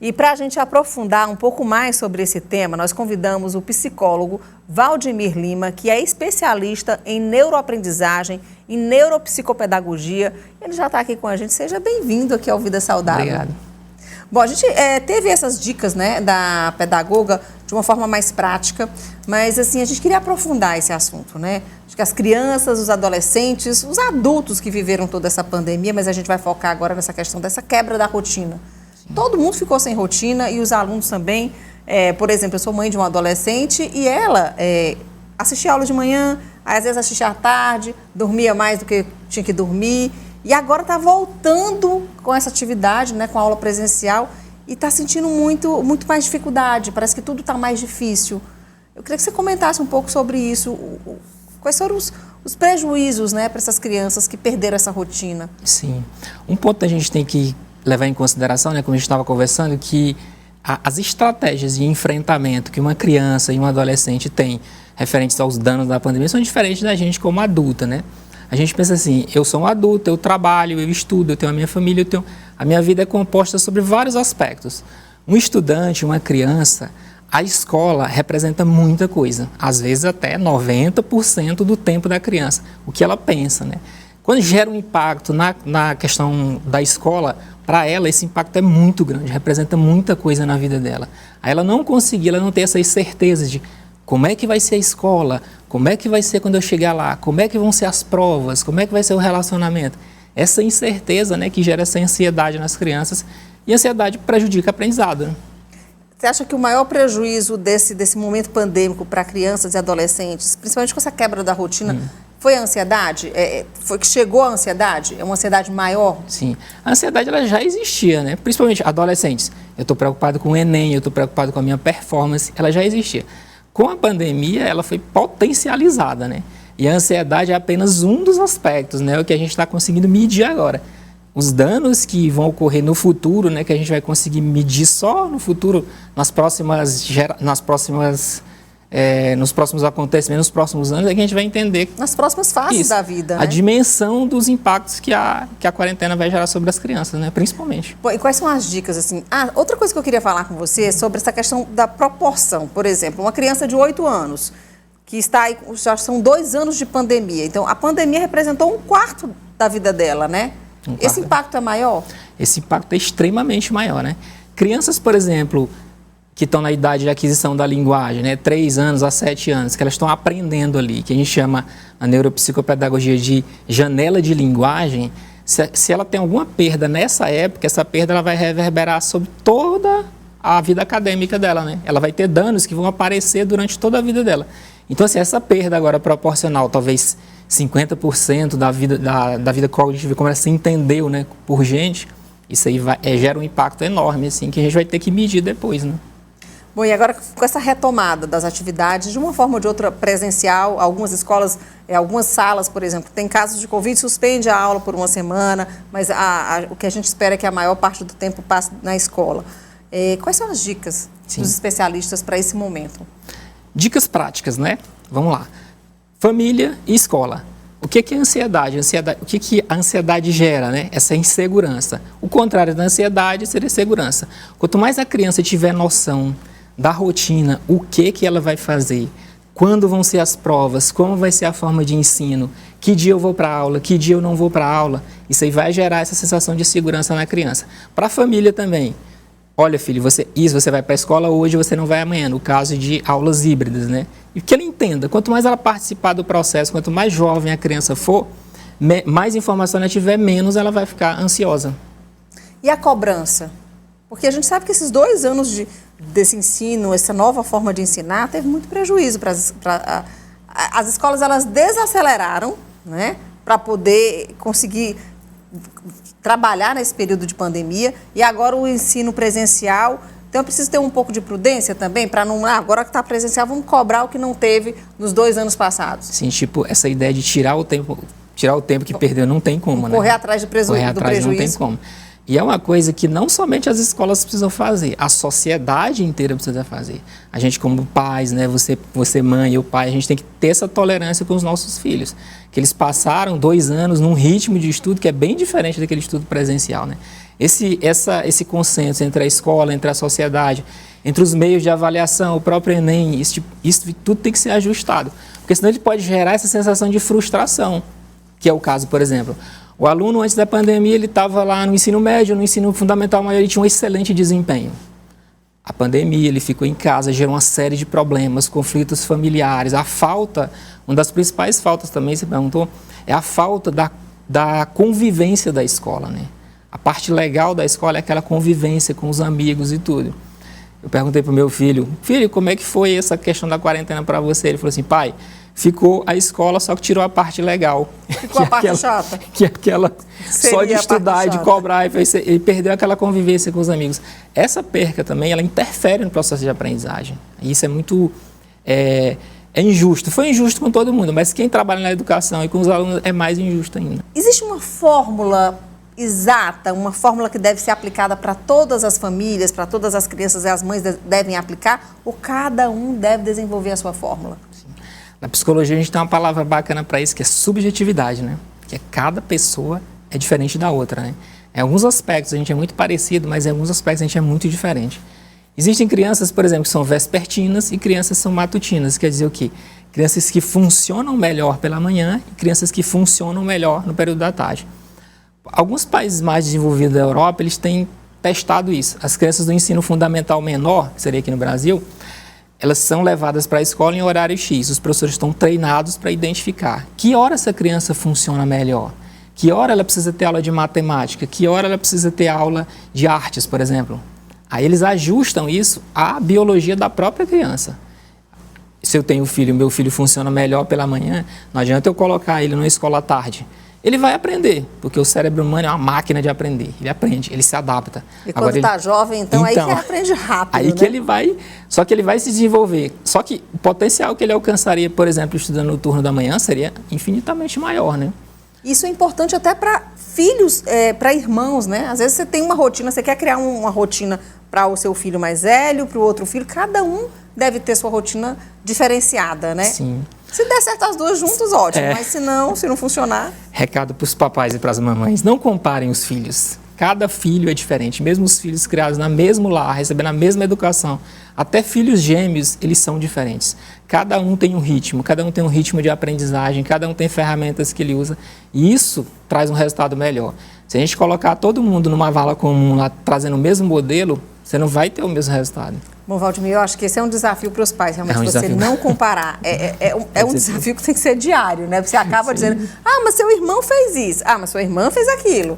E para a gente aprofundar um pouco mais sobre esse tema, nós convidamos o psicólogo Valdemir Lima, que é especialista em neuroaprendizagem e neuropsicopedagogia. Ele já está aqui com a gente. Seja bem-vindo aqui ao Vida Saudável. Obrigado. Bom, a gente teve essas dicas, né, da pedagoga de uma forma mais prática, mas assim, a gente queria aprofundar esse assunto, né? Acho que as crianças, os adolescentes, os adultos que viveram toda essa pandemia, mas a gente vai focar agora nessa questão dessa quebra da rotina. Todo mundo ficou sem rotina e os alunos também. Por exemplo, eu sou mãe de um adolescente e ela assistia aula de manhã, às vezes assistia à tarde, dormia mais do que tinha que dormir. E agora está voltando com essa atividade, né, com a aula presencial e está sentindo muito mais dificuldade. Parece que tudo está mais difícil. Eu queria que você comentasse um pouco sobre isso. Quais foram os prejuízos, né, para essas crianças que perderam essa rotina? Sim. Um ponto que a gente tem que levar em consideração, né, como a gente estava conversando, que as estratégias de enfrentamento que uma criança e um adolescente têm referentes aos danos da pandemia são diferentes da gente como adulta, né? A gente pensa assim, eu sou um adulto, eu trabalho, eu estudo, eu tenho a minha família, a minha vida é composta sobre vários aspectos. Um estudante, uma criança, a escola representa muita coisa, às vezes até 90% do tempo da criança, o que ela pensa, né? Quando gera um impacto na questão da escola, para ela esse impacto é muito grande, representa muita coisa na vida dela. Aí ela não tem essas certezas de como é que vai ser a escola, como é que vai ser quando eu chegar lá, como é que vão ser as provas, como é que vai ser o relacionamento. Essa incerteza, né, que gera essa ansiedade nas crianças, e a ansiedade prejudica a aprendizado, né? Você acha que o maior prejuízo desse momento pandêmico para crianças e adolescentes, principalmente com essa quebra da rotina, foi a ansiedade? Foi que chegou a ansiedade? É uma ansiedade maior? Sim. A ansiedade ela já existia, né? Principalmente adolescentes. Eu estou preocupado com o Enem, eu estou preocupado com a minha performance, ela já existia. Com a pandemia, ela foi potencializada, né? E a ansiedade é apenas um dos aspectos, né? O que a gente está conseguindo medir agora. Os danos que vão ocorrer no futuro, né? Que a gente vai conseguir medir só no futuro, nos próximos acontecimentos, nos próximos anos, é que a gente vai entender... Nas próximas fases da vida, né? A dimensão dos impactos que a quarentena vai gerar sobre as crianças, né? Principalmente. Bom, e quais são as dicas, assim? Outra coisa que eu queria falar com você é sobre essa questão da proporção. Por exemplo, uma criança de 8 anos, que está aí, já são 2 anos de pandemia. Então, a pandemia representou 1/4 da vida dela, né? Esse impacto é maior? Esse impacto é extremamente maior, né? Crianças, por exemplo, que estão na idade de aquisição da linguagem, né, 3 anos a 7 anos, que elas estão aprendendo ali, que a gente chama a neuropsicopedagogia de janela de linguagem, se ela tem alguma perda nessa época, essa perda ela vai reverberar sobre toda a vida acadêmica dela, né? Ela vai ter danos que vão aparecer durante toda a vida dela. Então, assim, essa perda agora proporcional, talvez 50% da vida cognitiva, como ela se entendeu, né, por gente, isso aí gera um impacto enorme, assim, que a gente vai ter que medir depois, né? Bom, e agora com essa retomada das atividades, de uma forma ou de outra presencial, algumas escolas, algumas salas, por exemplo, tem casos de Covid, suspende a aula por uma semana, mas o que a gente espera é que a maior parte do tempo passe na escola. Quais são as dicas dos especialistas para esse momento? Dicas práticas, né? Vamos lá. Família e escola. O que é ansiedade? O que a ansiedade gera, né? Essa insegurança. O contrário da ansiedade seria segurança. Quanto mais a criança tiver noção da rotina, o que ela vai fazer, quando vão ser as provas, como vai ser a forma de ensino, que dia eu vou para a aula, que dia eu não vou para a aula, isso aí vai gerar essa sensação de segurança na criança. Para a família também. Olha, filho, você vai para a escola hoje, você não vai amanhã, no caso de aulas híbridas, né? E que ela entenda, quanto mais ela participar do processo, quanto mais jovem a criança for, mais informação ela tiver, menos ela vai ficar ansiosa. E a cobrança? Porque a gente sabe que esses 2 anos desse ensino, essa nova forma de ensinar, teve muito prejuízo para as escolas. Elas desaceleraram, né, para poder conseguir trabalhar nesse período de pandemia, e agora o ensino presencial. Então, eu preciso ter um pouco de prudência também, para não, agora que está presencial, vamos cobrar o que não teve nos 2 anos passados. Sim, tipo, essa ideia de tirar o tempo que perdeu, não tem como, né? Correr atrás do prejuízo. Não tem como. E é uma coisa que não somente as escolas precisam fazer, a sociedade inteira precisa fazer. A gente como pais, né, você mãe, eu pai, a gente tem que ter essa tolerância com os nossos filhos. Que eles passaram 2 anos num ritmo de estudo que é bem diferente daquele estudo presencial, né? Esse consenso entre a escola, entre a sociedade, entre os meios de avaliação, o próprio Enem, isso tudo tem que ser ajustado. Porque senão ele pode gerar essa sensação de frustração, que é o caso, por exemplo, o aluno antes da pandemia, ele estava lá no ensino médio, no ensino fundamental maior, ele tinha um excelente desempenho. A pandemia, ele ficou em casa, gerou uma série de problemas, conflitos familiares, a falta, uma das principais faltas também, você perguntou, é a falta da convivência da escola, né? A parte legal da escola é aquela convivência com os amigos e tudo. Eu perguntei para o meu filho, como é que foi essa questão da quarentena para você? Ele falou assim, pai, ficou a escola, só que tirou a parte legal. Ficou a parte chata. Que é aquela só de estudar, de cobrar, ele perdeu aquela convivência com os amigos. Essa perca também, ela interfere no processo de aprendizagem. Isso é muito injusto. Foi injusto com todo mundo, mas quem trabalha na educação e com os alunos é mais injusto ainda. Existe uma fórmula exata, uma fórmula que deve ser aplicada para todas as famílias, para todas as crianças e as mães devem aplicar, ou cada um deve desenvolver a sua fórmula? Sim. Na psicologia a gente tem uma palavra bacana para isso, que é subjetividade, né? Que é cada pessoa é diferente da outra, né? Em alguns aspectos a gente é muito parecido, mas em alguns aspectos a gente é muito diferente. Existem crianças, por exemplo, que são vespertinas e crianças que são matutinas. Quer dizer o quê? Crianças que funcionam melhor pela manhã e crianças que funcionam melhor no período da tarde. Alguns países mais desenvolvidos da Europa, eles têm testado isso. As crianças do ensino fundamental menor, que seria aqui no Brasil, elas são levadas para a escola em horário X. Os professores estão treinados para identificar que hora essa criança funciona melhor, que hora ela precisa ter aula de matemática, que hora ela precisa ter aula de artes, por exemplo. Aí eles ajustam isso à biologia da própria criança. Se eu tenho filho, meu filho funciona melhor pela manhã, não adianta eu colocar ele numa escola à tarde. Ele vai aprender, porque o cérebro humano é uma máquina de aprender. Ele aprende, ele se adapta. E quando está jovem, então aí que ele aprende rápido, aí, né? Que ele vai, só que ele vai se desenvolver. Só que o potencial que ele alcançaria, por exemplo, estudando no turno da manhã, seria infinitamente maior, né? Isso é importante até para filhos, para irmãos, né? Às vezes você tem uma rotina, você quer criar uma rotina para o seu filho mais velho, para o outro filho. Cada um deve ter sua rotina diferenciada, né? Sim. Se der certo as duas juntas, ótimo. Mas se não funcionar... Recado para os papais e para as mamães. Não comparem os filhos. Cada filho é diferente. Mesmo os filhos criados no mesmo lar, recebendo a mesma educação, até filhos gêmeos, eles são diferentes. Cada um tem um ritmo de aprendizagem, cada um tem ferramentas que ele usa. E isso traz um resultado melhor. Se a gente colocar todo mundo numa vala comum, lá, trazendo o mesmo modelo, você não vai ter o mesmo resultado. Bom, Valdemir, eu acho que esse é um desafio para os pais, realmente, você não comparar. É um desafio que tem que ser diário, né? Você acaba dizendo, mas seu irmão fez isso, mas sua irmã fez aquilo.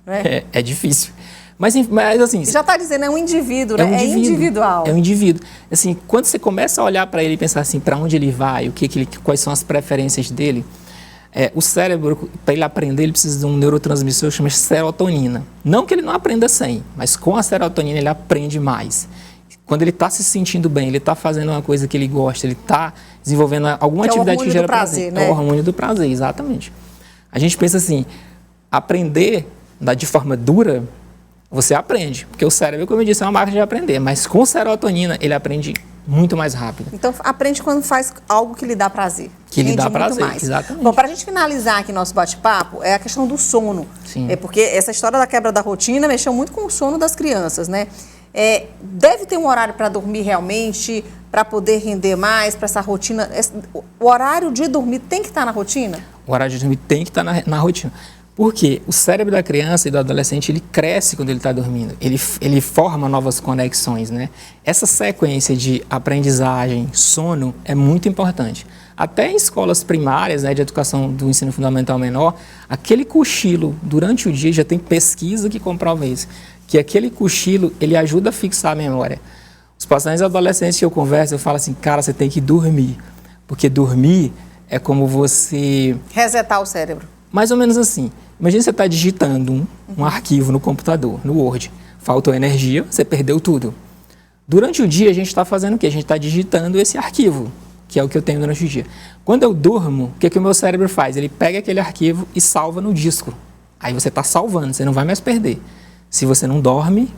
Né? É difícil. Mas assim... Já está dizendo, é um indivíduo, né? É individual. É um indivíduo. Assim, quando você começa a olhar para ele e pensar assim, para onde ele vai, quais são as preferências dele, o cérebro, para ele aprender, ele precisa de um neurotransmissor que chama serotonina. Não que ele não aprenda sem, mas com a serotonina ele aprende mais. Quando ele está se sentindo bem, ele está fazendo uma coisa que ele gosta, ele está desenvolvendo alguma atividade que gera prazer. Né? É o hormônio do prazer, exatamente. A gente pensa assim, aprender de forma dura, você aprende. Porque o cérebro, como eu disse, é uma máquina de aprender. Mas com serotonina, ele aprende muito mais rápido. Então, aprende quando faz algo que lhe dá prazer. Que lhe dá prazer, exatamente. Bom, para a gente finalizar aqui nosso bate-papo, é a questão do sono. Sim. Porque essa história da quebra da rotina mexeu muito com o sono das crianças, né? Deve ter um horário para dormir realmente, para poder render mais, para essa rotina. O horário de dormir tem que estar na rotina? O horário de dormir tem que estar na rotina. Porque o cérebro da criança e do adolescente, ele cresce quando ele está dormindo. Ele forma novas conexões, né? Essa sequência de aprendizagem, sono, é muito importante. Até em escolas primárias, né, de educação do ensino fundamental menor, aquele cochilo durante o dia, já tem pesquisa que comprova isso, que aquele cochilo, ele ajuda a fixar a memória. Os pacientes adolescentes que eu converso, eu falo assim, cara, você tem que dormir. Porque dormir é como você... resetar o cérebro. Mais ou menos assim. Imagina você está digitando um arquivo no computador, no Word. Faltou energia, você perdeu tudo. Durante o dia, a gente está fazendo o quê? A gente está digitando esse arquivo, que é o que eu tenho durante o dia. Quando eu durmo, o que o meu cérebro faz? Ele pega aquele arquivo e salva no disco. Aí você está salvando, você não vai mais perder. Se você não dorme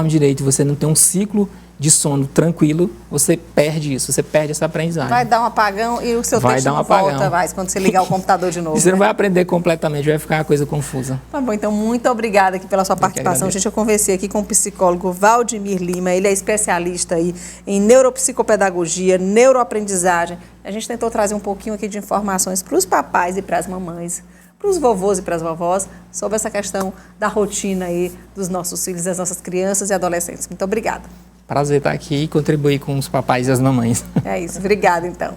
direito, você não tem um ciclo de sono tranquilo, você perde isso, você perde essa aprendizagem. Vai dar um apagão e o seu texto não volta mais quando você ligar o computador de novo. E você não vai aprender completamente, vai ficar uma coisa confusa. Tá bom, então muito obrigada aqui pela sua participação. Gente, eu conversei aqui com o psicólogo Valdemir Lima, ele é especialista aí em neuropsicopedagogia, neuroaprendizagem. A gente tentou trazer um pouquinho aqui de informações para os papais e para as mamães, para os vovôs e para as vovós, sobre essa questão da rotina aí dos nossos filhos, das nossas crianças e adolescentes. Muito obrigada. Prazer estar aqui e contribuir com os papais e as mamães. É isso, obrigada então.